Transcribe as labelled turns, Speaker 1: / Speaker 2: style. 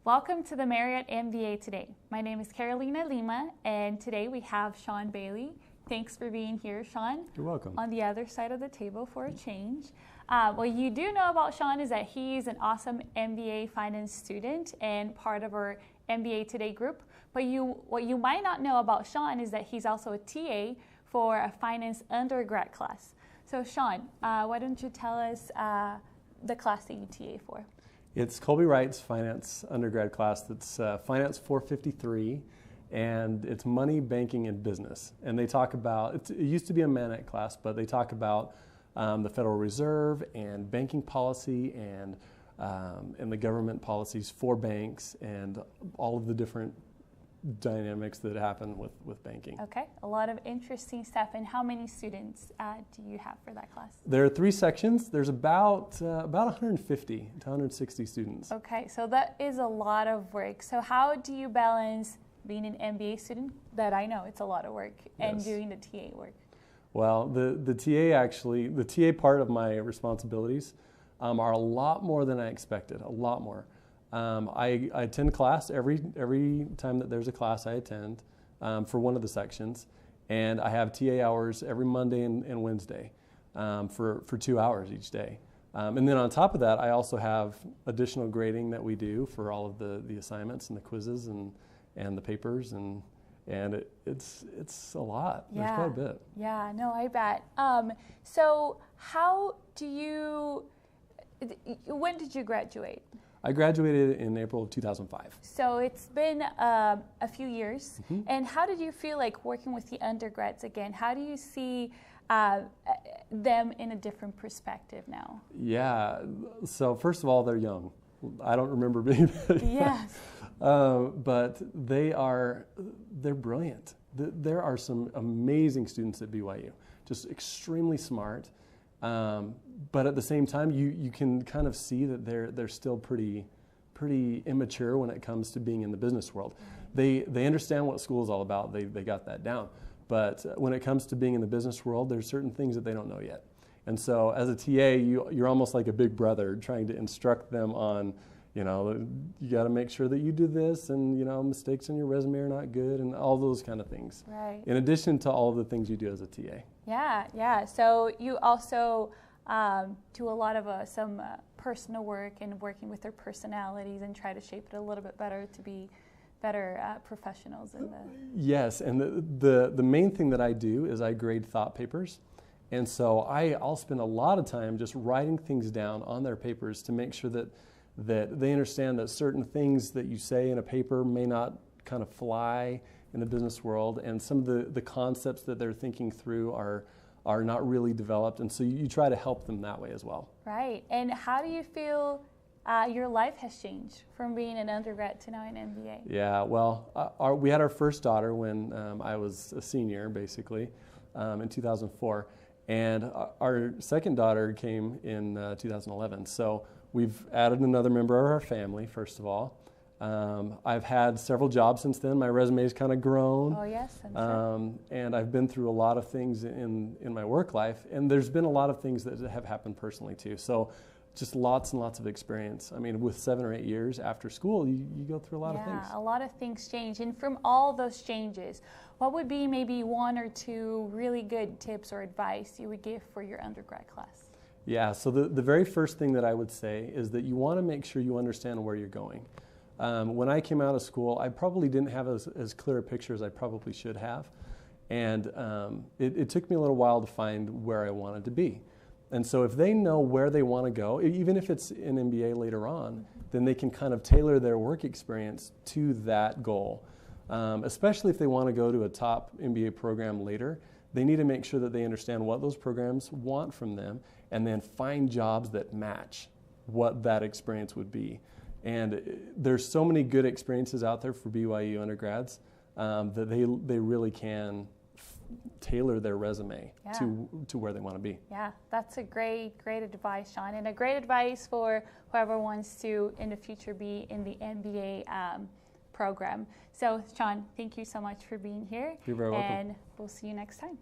Speaker 1: Welcome to the Marriott MBA Today. My name is Carolina Lima, and today we have Shaun Bailey. Thanks for being here, Shaun.
Speaker 2: You're welcome.
Speaker 1: On the other side of the table for a change. What you do know about Shaun is that he's an awesome MBA finance student and part of our MBA Today group. But what you might not know about Shaun is that he's also a TA for a finance undergrad class. So Shaun, why don't you tell us the class that you TA for?
Speaker 2: It's Colby Wright's finance undergrad class. That's Finance 453, and it's money, banking, and business. And they talk about, it used to be a MACC class, but they talk about the Federal Reserve and banking policy and the government policies for banks and all of the different dynamics that happen with banking.
Speaker 1: Okay, a lot of interesting stuff. And how many students do you have for that class?
Speaker 2: There are 3 sections. There's about 150 to 160 students.
Speaker 1: Okay, so that is a lot of work. So how do you balance being an MBA student, that I know it's a lot of work, and doing the TA work?
Speaker 2: Well, the TA part of my responsibilities are a lot more than I expected, a lot more. I attend class every time that there's a class I attend for one of the sections, and I have TA hours every Monday and Wednesday for 2 hours each day. And then on top of that, I also have additional grading that we do for all of the assignments and the quizzes and the papers, and it's a lot.
Speaker 1: Yeah.
Speaker 2: There's quite a bit.
Speaker 1: Yeah, no, I bet. So how do you, when did you graduate?
Speaker 2: I graduated in April of 2005.
Speaker 1: So it's been a few years. Mm-hmm. And how did you feel like working with the undergrads again? How do you see them in a different perspective now? Yeah,
Speaker 2: so first of all, they're young. I don't remember being that young.
Speaker 1: Yes.
Speaker 2: But they're brilliant. There are some amazing students at BYU, just extremely smart. But at the same time, you can kind of see that they're still pretty immature when it comes to being in the business world. They understand what school is all about. They got that down. But when it comes to being in the business world, there's certain things that they don't know yet. And so as a TA, you're almost like a big brother trying to instruct them on, you got to make sure that you do this, and mistakes in your resume are not good, and all those kind of things.
Speaker 1: Right.
Speaker 2: In addition to all of the things you do as a TA.
Speaker 1: Yeah. So you also do a lot of some personal work and working with their personalities and try to shape it a little bit better to be better professionals in the. Yes,
Speaker 2: and the main thing that I do is I grade thought papers. And so I'll spend a lot of time just writing things down on their papers to make sure that they understand that certain things that you say in a paper may not kind of fly in the business world, and some of the concepts that they're thinking through are not really developed, and so you try to help them that way as well.
Speaker 1: Right. And how do you feel your life has changed from being an undergrad to now an MBA?
Speaker 2: Yeah, well, we had our first daughter when I was a senior, basically, in 2004. And our second daughter came in 2011. So we've added another member of our family, first of all. I've had several jobs since then. My resume's kind of grown.
Speaker 1: Oh, yes, I'm sure.
Speaker 2: And I've been through a lot of things in my work life. And there's been a lot of things that have happened personally, too. So just lots and lots of experience. I mean, with 7 or 8 years after school, you go through a lot of things.
Speaker 1: Yeah, a lot of things change. And from all those changes, what would be maybe 1 or 2 really good tips or advice you would give for your undergrad class?
Speaker 2: Yeah, so the very first thing that I would say is that you want to make sure you understand where you're going. When I came out of school, I probably didn't have as clear a picture as I probably should have. And it took me a little while to find where I wanted to be. And so if they know where they want to go, even if it's an MBA later on, then they can kind of tailor their work experience to that goal. Especially if they want to go to a top MBA program later, they need to make sure that they understand what those programs want from them, and then find jobs that match what that experience would be. And there's so many good experiences out there for BYU undergrads that they really can tailor their resume to where they want to be.
Speaker 1: Yeah, that's a great advice, Shaun, and a great advice for whoever wants to in the future be in the MBA program. So, Shaun, thank you so much for being here.
Speaker 2: You're very welcome.
Speaker 1: And we'll see you next time.